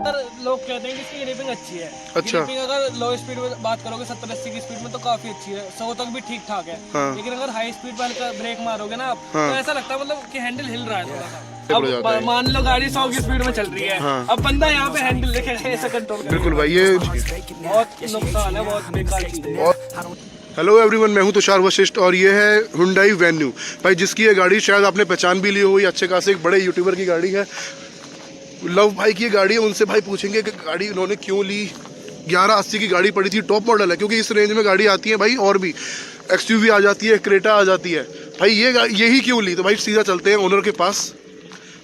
लोग कहते हैं कि इसकी ग्रिपिंग अच्छी है। अच्छा। ग्रिपिंग अगर लो स्पीड में बात करोगे 70-80 की स्पीड में तो काफी अच्छी है, 100 तक भी ठीक ठाक है। हाँ। लेकिन अगर हाई स्पीड पर हल्का ब्रेक मारोगे ना आप, हाँ। तो ऐसा लगता है मतलब कि हैंडल हिल रहा है थोड़ा सा। पड़ जाता है। अब मान लो गाड़ी 100 की स्पीड में चल रही है, हाँ। अब बंदा यहाँ पे हैंडल लेके ऐसे कंट्रोल कर, बिल्कुल भाई, ये बहुत नुकसान है, बहुत बेकार चीज है। हेलो एवरीवन, मैं हूं तुषार वशिष्ठ और ये है हुंडई वेन्यू भाई, जिसकी ये गाड़ी शायद आपने पहचान भी ली हो। ये अच्छे खासे एक बड़े यूट्यूबर की गाड़ी है, लव भाई की ये गाड़ी है। उनसे भाई पूछेंगे कि गाड़ी उन्होंने क्यों ली। 1180 की गाड़ी पड़ी थी, टॉप मॉडल है, क्योंकि इस रेंज में गाड़ी आती है भाई और भी, XUV आ जाती है, क्रेटा आ जाती है भाई। यही क्यों ली, तो भाई सीधा चलते हैं ओनर के पास।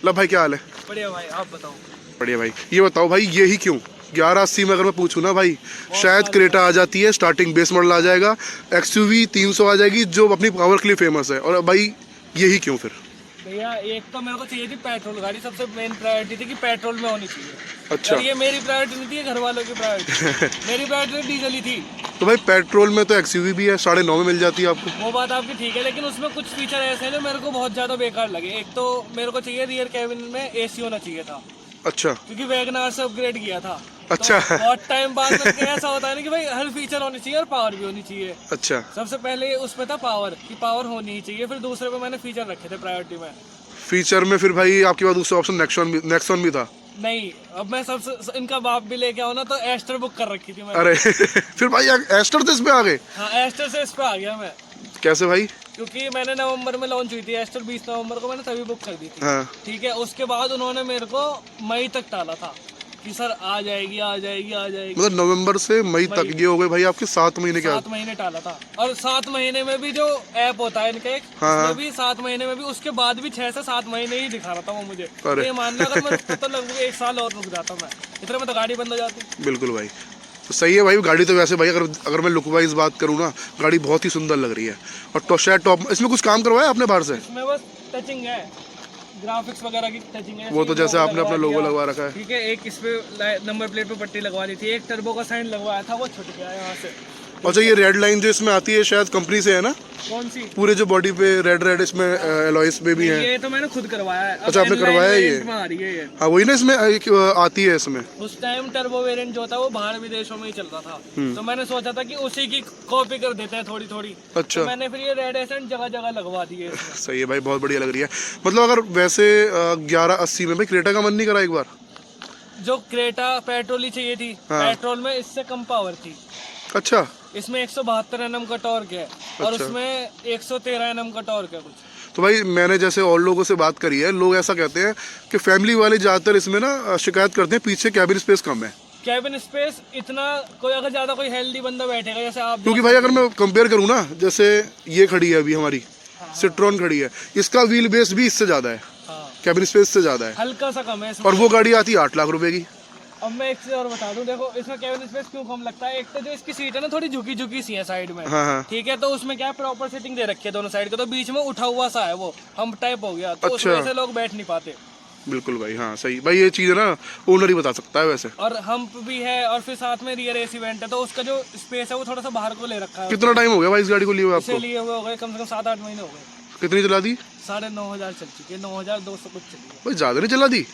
लव भाई क्या हाल है? बढ़िया भाई, आप बताओ। बढ़िया भाई, ये बताओ भाई यही क्यों 1180 में अगर मैं पूछूं ना भाई, शायद क्रेटा आ जाती है, स्टार्टिंग बेस मॉडल आ जाएगा, XUV 300 आ जाएगी जो अपनी पावर के लिए फेमस है, और भाई यही क्यों फिर? भैया एक तो मेरे को चाहिए थी पेट्रोल गाड़ी, सबसे मेन प्रायोरिटी थी कि पेट्रोल में होनी चाहिए। अच्छा। और ये मेरी प्रायोरिटी नहीं थी, घर वालों की प्रायोरिटी। मेरी प्रायोरिटी डीजल ही थी। तो भाई पेट्रोल में तो XUV भी है, 9.5 में मिल जाती है आपको। वो बात आपकी ठीक है, लेकिन उसमें कुछ फीचर ऐसे हैं जो मेरे को बहुत ज्यादा बेकार लगे। एक तो मेरे को चाहिए रियर कैबिन में AC होना चाहिए था, अच्छा। क्योंकि वैगनआर से अपग्रेड किया था। अच्छा। तो बहुत टाइम बाद में ऐसा होता है ना कि भाई हर फीचर होनी चाहिए और पावर भी होनी चाहिए। अच्छा। सबसे पहले उसमें था पावर, कि पावर होनी ही चाहिए, फिर दूसरे पे मैंने फीचर रखे थे प्रायोरिटी में। फीचर में फिर भाई आपके पास दूसरा ऑप्शन नेक्सॉन भी था। नहीं, अब मैं सबसे इनका बाप भी लेके आओ ना, तो एस्टर बुक कर रखी थी मैंने। अरे फिर भाई एस्टर तो इसमें आ गए? हाँ, एस्टर से इस पे आ गया मैं। कैसे भाई? क्योंकि मैंने नवंबर में लॉन्च हुई थी एस्टर, 20 नवंबर को मैंने तभी बुक कर दी थी। हाँ। ठीक है, उसके बाद उन्होंने मेरे को मई तक टाला था कि सर आ जाएगी आ जाएगी आ जाएगी। मतलब नवंबर से मई तक ये हो गए भाई आपके 7 महीने के 7 महीने टाला था। और 7 महीने में भी जो ऐप होता है इनका एक, हाँ। उसमें भी 7 महीने में भी, उसके बाद भी 6 से 7 महीने ही दिखा रहा था वो मुझे। अरे। ये मान लो अगर मैं रुकता तो लगभग 1 साल और रुक जाता मैं, इतने में तो गाड़ी बंद हो जाती। बिल्कुल भाई, तो सही है भाई। गाड़ी तो वैसे भाई अगर मैं लुक वाइज बात करूँ ना, गाड़ी बहुत ही सुंदर लग रही है। और शायद टॉप, इसमें कुछ काम करवाया आपने बाहर से? इसमें बस टचिंग है, ग्राफिक्स वगैरह की टचिंग है। वो तो जैसे आपने अपना लोगो लगवा रखा है। ठीक है, एक इस पे नंबर प्लेट पे पट्टी लगवा दी थी, एक टर्बो का साइन लगवाया था, वो छूट गया यहाँ से। अच्छा, ये रेड लाइन जो इसमें आती है शायद कंपनी से है ना? कौन सी? पूरे जो बॉडी पे रेड इसमें एलॉयस में भी है। ये तो मैंने खुद करवाया है। अच्छा, आपने करवाया है ये? में आ रही है ये। हाँ वही ना, इसमें आती है इसमें। उस टाइम टर्बो वेरिएंट जो था वो बाहर विदेशों में ही चल रहा था, तो मैंने सोचा था कि उसी की कॉपी कर देते हैं थोड़ी थोड़ी। अच्छा। तो मैंने फिर ये रेड एसेंट जगह जगह लगवा दिए। सही है भाई, बहुत बढ़िया लग रही है। मतलब अगर वैसे 1180 में भाई क्रेटा का मन नहीं करा एक बार? जो क्रेटा पेट्रोल ही चाहिए थी। हाँ। पेट्रोल में इससे कम पावर थी। अच्छा। इसमें 172 NM का टॉर्क है, और अच्छा। उसमें 113 NM का टॉर्क है कुछ। तो भाई मैंने जैसे और लोगों से बात करी है, लोग ऐसा कहते हैं कि फैमिली वाले ज़्यादातर इसमें ना शिकायत करते हैं पीछे कैबिन स्पेस कम है। कैबिन स्पेस इतना, कोई अगर ज्यादा कोई हेल्दी बंदा बैठेगा जैसे आप, क्योंकि भाई अगर मैं कंपेयर करूँ ना, जैसे ये खड़ी है अभी हमारी सिट्रॉन खड़ी है, इसका व्हील बेस भी इससे ज़्यादा है, कैबिन स्पेस से ज़्यादा है, हल्का सा कम है इसमें। और वो गाड़ी आती है 8 लाख रुपए की। अब मैं एक चीज और बता दूं, देखो इसमें कैबिन स्पेस क्यों कम लगता है। एक तो जो इसकी सीट है ना थोड़ी झुकी झुकी सी है साइड में। हाँ हाँ। ठीक है, तो उसमें क्या है, प्रॉपर सीटिंग दे रखी है दोनों साइड को, तो बीच में उठा हुआ सा है, वो हम टाइप हो गया, तो अच्छा। उसमें से लोग बैठ नहीं पाते। बिल्कुल भाई, हाँ सही भाई, ये चीज़ है ना ओनर ही बता सकता है वैसे। और हम्प भी है, और फिर साथ में रियर AC वेंट है, तो उसका जो स्पेस है वो थोड़ा सा बाहर को ले रखा है। कितना टाइम हो गया भाई इस गाड़ी को लिए हुए आपको? इसे लिए हुए हो गए कम से कम 7-8 महीने हो गए। कितनी चला दी? 9,500 चल चुकी है, 9,200 कुछ चली है। भाई ज़्यादा नहीं चला दी?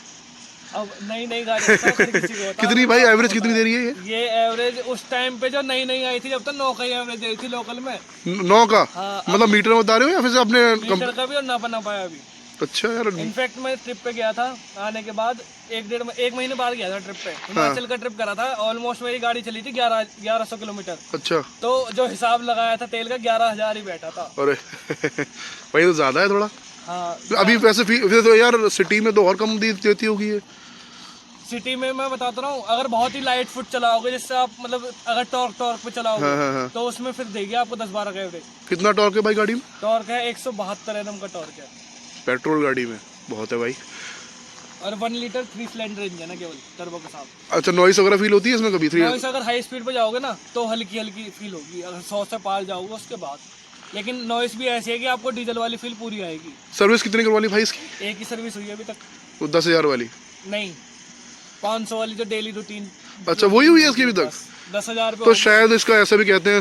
अब नई गाड़ी होता है, हर किसी को होता है। कितनी भाई एवरेज कितनी दे रही है ये एवरेज उस टाइम पे जो नई आई थी, जब तक 9 का एवरेज दे रही थी लोकल में। 9 का? हाँ, मतलब मीटर में बता रहे हो या फिर अपने मीटर का भी और ना पाया अभी। अच्छा यार। इनफैक्ट मैं ट्रिप पे गया था, आने के बाद 1 महीने बाद गया था ट्रिप पे, हिमाचल का ट्रिप करा था। ऑलमोस्ट मेरी गाड़ी चली थी 1100 किलोमीटर। अच्छा। तो जो हिसाब लगाया था तेल का 11,000 ही बैठा था। अरे भाई तो ज्यादा है थोड़ा। हाँ, अभी वैसे तो यार सिटी में तो और कम देती होगी ये। सिटी में मैं बताता रहा हूँ, अगर बहुत ही लाइट फुट चलाओगे, जिससे आप मतलब अगर टॉर्क पे चलाओगे, हाँ। तो उसमें फिर देगी आपको 10-12 का एवरेज। कितना टॉर्क है भाई गाड़ी में? टॉर्क है 172 NM का टॉर्क है पेट्रोल गाड़ी में, बहुत है भाई। और 1 लीटर 3 सिलेंडर इंजन है केवल टर्बो के साथ। अच्छा, नॉइस वगैरह फील होती है इसमें कभी? नॉइस अगर हाई स्पीड पे जाओगे ना तो हल्की हल्की फील होगी, अगर 100 से पार जाओगे उसके बाद। लेकिन नॉइस भी ऐसी है कि आपको डीजल वाली फील पूरी आएगी। सर्विस कितनी करवा ली भाई इसकी? एक ही सर्विस हुई है अभी तक। वो 10,000 वाली नहीं, 500 वाली जो डेली रूटीन। अच्छा, वही हुई है इसकी अभी तक? 10,000 तो शायद इसका ऐसा भी कहते हैं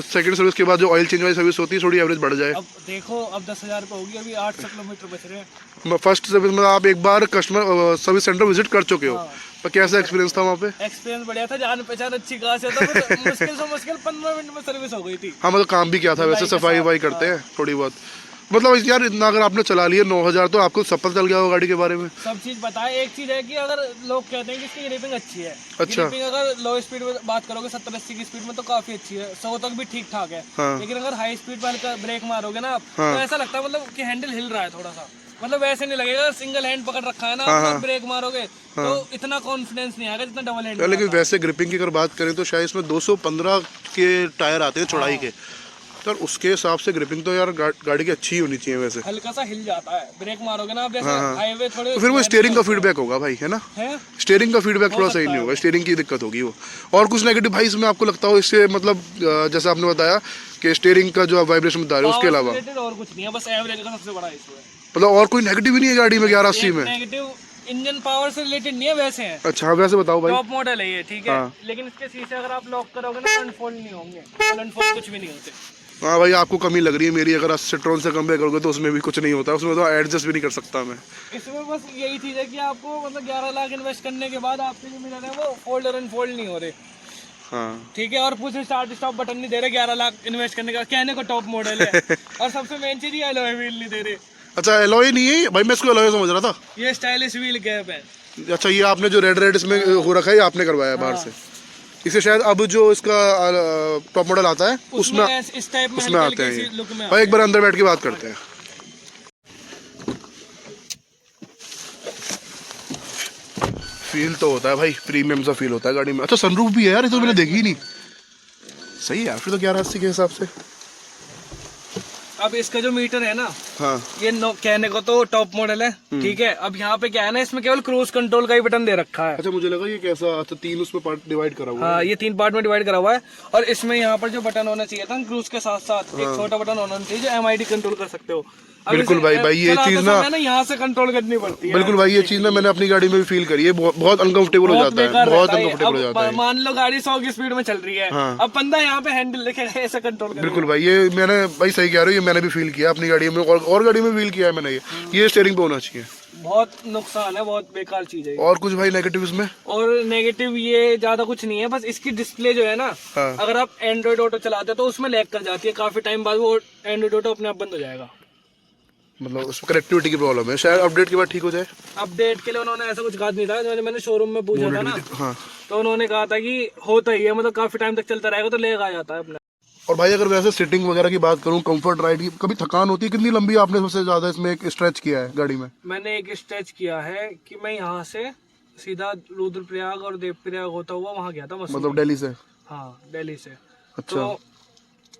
सेकंड सर्विस के बाद जो ऑयल चेंज वाली सर्विस होती है थोड़ी एवरेज बढ़ जाए। अब देखो, अब 10,000 पे होगी, अभी 800 किलोमीटर बच रहे हैं। फर्स्ट सर्विस में आप एक बार कस्टमर सर्विस सेंटर विजिट कर चुके हो, हाँ। तो कैसा एक्सपीरियंस था वहाँ पे? एक्सपीरियंस बढ़िया था, जान पहचान अच्छी खास है, तो फिर मुश्किल से मुश्किल 15 मिनट में सर्विस हो गई थी। हाँ मतलब काम भी क्या था वैसे, सफाई वफाई करते हैं थोड़ी बहुत। मतलब यार इतना अगर आपने चला लिया 9,000 तो आपको सब पता चल गया होगा गाड़ी के बारे में। सब चीज पता है। एक चीज है कि अगर लोग कहते हैं कि इसकी ग्रिपिंग अच्छी है, अच्छा। ग्रिपिंग अगर लो स्पीड में बात करोगे 70-80 की स्पीड में तो काफी अच्छी है, 100 तक भी ठीक ठाक है। हाँ। लेकिन अगर हाई स्पीड पर हल्का ब्रेक मारोगे ना आप, हाँ। तो ऐसा लगता है मतलब कि हैंडल हिल रहा है थोड़ा सा, मतलब वैसे नहीं लगेगा। सिंगल हैंड पकड़ रखा है ना, हाँ, आप ब्रेक मारोगे तो इतना कॉन्फिडेंस नहीं आएगा जितना डबल हैंड। लेकिन वैसे ग्रिपिंग की अगर बात करें तो शायद इसमें 215 के टायर आते हैं चौड़ाई के, तो उसके हिसाब से ग्रिपिंग तो यार गाड़ी की अच्छी होनी चाहिए वैसे। हल्का सा हिल जाता है, ब्रेक मारोगे ना आप जैसे हाईवे थोड़े। तो फिर वो स्टीयरिंग का फीडबैक होगा भाई, है ना? स्टीयरिंग का फीडबैक थोड़ा सही नहीं होगा, स्टीयरिंग की दिक्कत होगी वो। और कुछ नेगेटिव भाई इसमें आपको लगता हो इससे, मतलब जैसा आपने बताया कि स्टीयरिंग का जो आप वाइब्रेशन बता रहे हो उसके अलावा और कुछ नहीं है, बस एवरेज का सबसे बड़ा इशू है। मतलब और कोई नेगेटिव ही नहीं है गाड़ी में 1180 में? नेगेटिव इंजन पावर से रिलेटेड नहीं है वैसे है। अच्छा वैसे बताओ भाई। टॉप मॉडल है ये, ठीक है। हाँ। लेकिन इसके शीशे अगर आप लॉक करोगे ना अनफोल्ड नहीं होंगे, अनफोल्ड कुछ भी नहीं होते। हाँ भाई आपको कमी लग रही है मेरी, अगर सिट्रोन से कंपेयर करोगे तो उसमें भी कुछ नहीं होता, उसमें तो एडजस्ट भी नहीं कर सकता मैं। इसमें बस यही चीज है कि आपको मतलब 11 लाख इन्वेस्ट करने के बाद आपके जो मिरर है वो फोल्ड और अनफोल्ड नहीं हो रहे। हाँ ठीक है, और कुछ स्टार्ट स्टॉप बटन नहीं दे रहे 11 लाख इन्वेस्ट करने का, कहने को टॉप मॉडल है। और सबसे मेन चीज ये एलॉय व्हील नहीं दे रहे। अच्छा एलॉय नहीं है भाई, मैं इसको एलॉय समझ रहा था। ये स्टाइलिश व्हील गैप है। अच्छा ये आपने जो रेड इसमें हो रखा है आपने करवाया बाहर से, इसे शायद अब जो इसका टॉप मॉडल आता है उसमें इस टाइप में उसमें आते हैं हल्के ये। सी लुक में भाई एक बार अंदर बैठ के बात करते हैं। फील तो होता है भाई, प्रीमियम सा फील होता है गाड़ी में। अच्छा सनरूफ भी है यार, ये तो मैंने देखी ही नहीं। सही है फिर तो 1180 के हिसाब से। अब इसका जो मीटर है ना, हाँ ये कहने को तो टॉप मॉडल है, ठीक है। अब यहाँ पे क्या है ना, इसमें केवल क्रूज कंट्रोल का ही बटन दे रखा है। अच्छा मुझे लगा ये कैसा, अच्छा 3 उसमें पार्ट डिवाइड करा हुआ है। हाँ, ये 3 पार्ट में डिवाइड करा हुआ है। और इसमें यहाँ पर जो बटन होना चाहिए था क्रूज के साथ साथ एक छोटा बटन होना चाहिए जो MID कंट्रोल कर सकते हो। बिल्कुल भाई ये चीज ना यहाँ से कंट्रोल करनी पड़ती है। बिल्कुल भाई ये चीज ना मैंने अपनी गाड़ी में भी फील करी है, बहुत अनकंफर्टेबल हो जाता है, बहुत अनकंफर्टेबल हो जाता है। मान लो गाड़ी 100 की स्पीड में चल रही है, अब बंदा यहाँ पे हैंडल लेके ऐसे कंट्रोल कर। बिल्कुल भाई ये मैंने भाई सही कह रहे हो, ये मैंने भी फील किया अपनी गाड़ी में, और गाड़ी में फील किया है मैंने। ये स्टीयरिंग पे होना चाहिए। बहुत नुकसान है, बहुत बेकार चीज है। और कुछ भाई नेगेटिव इसमें? और नेगेटिव ये ज्यादा कुछ नहीं है, बस इसकी डिस्प्ले जो है ना, हाँ। अगर आप एंड्रॉइड ऑटो चलाते हो तो उसमें लैग कर जाती है, काफी टाइम बाद वो एंड्रॉइड ऑटो अपने आप बंद हो जाएगा। मतलब उसमें कनेक्टिविटी की प्रॉब्लम है, शायद अपडेट के बाद ठीक हो जाए। अपडेट के लिए उन्होंने ऐसा कुछ कहा नहीं था, मैंने शोरूम में पूछा था ना, हाँ। तो उन्होंने कहा था कि होता ही है, मतलब काफी टाइम तक चलता रहेगा तो लैग आ जाता है अपना। और भाई अगर वैसे सीटिंग वगैरह की बात करूं, कंफर्ट राइड की कभी थकान होती है? कितनी लंबी आपने सबसे ज्यादा इसमें एक स्ट्रेच किया है गाड़ी में? मैंने एक स्ट्रेच किया है कि मैं यहाँ से सीधा रुद्रप्रयाग और देवप्रयाग होता हुआ वहाँ गया था, मतलब दिल्ली से? हाँ दिल्ली से। अच्छा। तो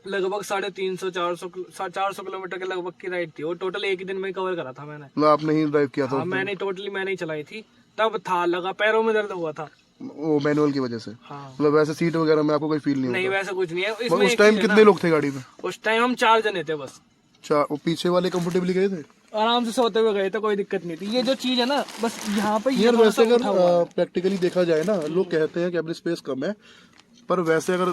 लगभग 350-400 किलोमीटर के लगभग की राइड थी, वो टोटल एक ही दिन में कवर करा था मैंने। मतलब आपने ही ड्राइव किया था? हाँ मैंने ही चलाई थी, तब था लगा, पैरों में दर्द हुआ था वो मैनुअल की वजह से। हाँ। मतलब वैसे सीट वगैरह में आपको कोई फील नहीं? नहीं वैसा कुछ नहीं है इसमें। उस टाइम कितने लोग थे गाड़ी में? उस टाइम हम 4 जने थे बस। वो पीछे वाले कंफर्टेबली गए थे? आराम से सोते हुए गए थे, कोई दिक्कत नहीं थी। ये जो चीज है ना, बस यहाँ पे यार वैसे अगर प्रैक्टिकली देखा जाए ना, लोग कहते हैं कि अपनी स्पेस कम है, पर वैसे अगर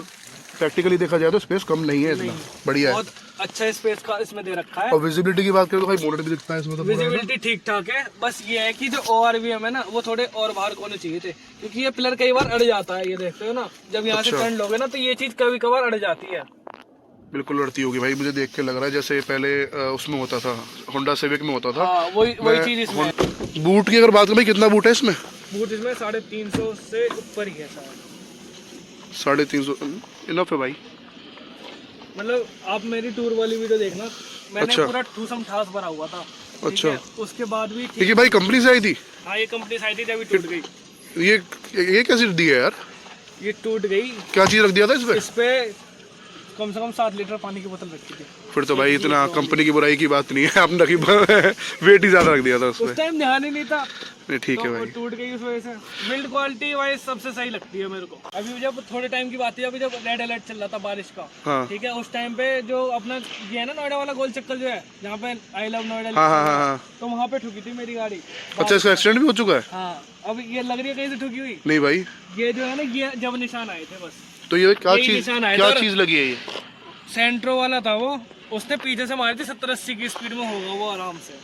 प्रैक्टिकली देखा जाए तो स्पेस कम नहीं है, इतना बढ़िया है। बहुत अच्छा स्पेस का इसमें दे रखा है। और विजिबिलिटी की बात करें तो भाई बोनट भी दिखता है इसमें, तो विजिबिलिटी ठीक ठाक है। बस ये है कि जो ORVM है ना, वो थोड़े और बाहर होने चाहिए थे, क्योंकि ये पिलर कई बार अड़ जाता है। ये देखते हो ना, जब यहाँ से टर्न लोगे ना तो ये चीज कभी कभार अड़ जाती है। बिल्कुल लड़ती होगी भाई, मुझे देख के लग रहा है जैसे पहले उसमें होता था, होंडा सिविक में होता था। हाँ, वही चीज इसमें। बूट की अगर बात करें भाई कितना बूट है इसमें? बूट इसमें 350 से ऊपर ही है शायद। 350 इनफ है भाई। मतलब आप मेरी टूर वाली वीडियो देखना, मैंने अच्छा। पूरा ठूसम ठास भरा हुआ था। अच्छा। उसके बाद भी ठीक है भाई, कंपनी से आई थी? हाँ ये कंपनी से आई थी, जब टूट गई। ये कैसी दी है यार? ये टूट गई। क्या चीज रख दिया था इसपे? इसपे कम से कम 7 लीटर पानी की बोतल रखी थी। फिर तो भाई इतना कंपनी की बुराई की बात नहीं है, आपने रखी वेट ही ज्यादा रख दिया था उसमें। उस टाइम ध्यान ही नहीं था। नहीं ठीक है तो भाई। टूट गई उस वजह से। बिल्ड क्वालिटी वाइज सबसे सही लगती है मेरे को। अभी जब थोड़े टाइम की बात है, अभी जब रेड अलर्ट चल रहा था बारिश का, हाँ। ठीक है, उस टाइम पे जो अपना ये है ना नोएडा वाला गोल चक्कर जो है, जहाँ पे आई लव नोएडा, हाँ। तो वहाँ पे ठुकी थी मेरी गाड़ी। अच्छा इसका एक्सीडेंट भी हो चुका है? हाँ। अब ये लग रही है कहीं से ठुकी हुई? नहीं भाई, ये जो है ना, ये जब निशान आए थे बस। तो ये क्या यही चीज निशान आया क्या था। चीज लगी है ये? सेंट्रो वाला था वो, उसने पीछे से मारी थी 70-80 की स्पीड में होगा वो आराम से,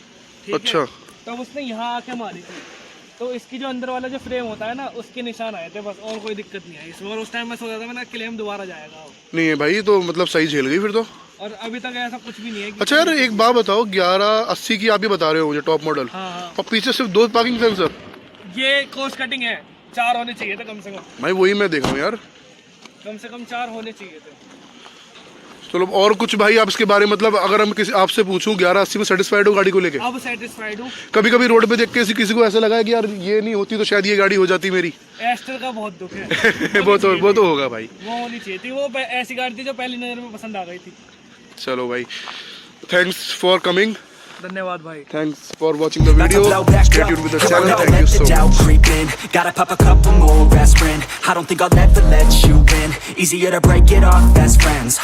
ठीक अच्छा। है? तब उसने यहाँ आके मारी थी, तो इसकी जो अंदर वाला जो फ्रेम होता है ना उसके निशान आए थे बस, और कोई दिक्कत नहीं आई इसमें। और उस टाइम मैं सोचा था मैंने क्लेम दोबारा जाएगा वो। नहीं है भाई, तो मतलब सही झेल गई फिर तो। और अभी तक ऐसा कुछ भी नहीं है कि अच्छा यार एक बात बताओ, 1180 की आप ये बता रहे हो मुझे टॉप मॉडल, हाँ हाँ, और पीछे सिर्फ 2 पार्किंग सेंसर? ये कोस्ट कटिंग है, 4 होने चाहिए थे कम से कम। भाई वही मैं देख रहा हूँ यार, कम से कम 4 होने चाहिए थे। चलो और कुछ भाई आप इसके बारे में, मतलब अगर हम किसी आपसे पूछूं 1180 में सेटिस्फाइड हो गाड़ी को लेके? अब सेटिस्फाइड हूँ। कभी कभी रोड पे देख के किसी को ऐसा लगा है कि यार ये नहीं होती तो शायद ये गाड़ी हो जाती मेरी? एस्टर का बहुत दुख है। वो तो होगा भाई। वो होनी चाहिए थी, वो ऐसी गाड़ी थी जो पहली नजर में पसंद आ गई थी। चलो भाई, थैंक्स फॉर कमिंग, धन्यवाद भाई। Thanks for watching the video, stay tuned with the channel, thank you so much. Gotta pop a couple more aspirin. I don't think I'll ever let you in. Easier to break it off best friends.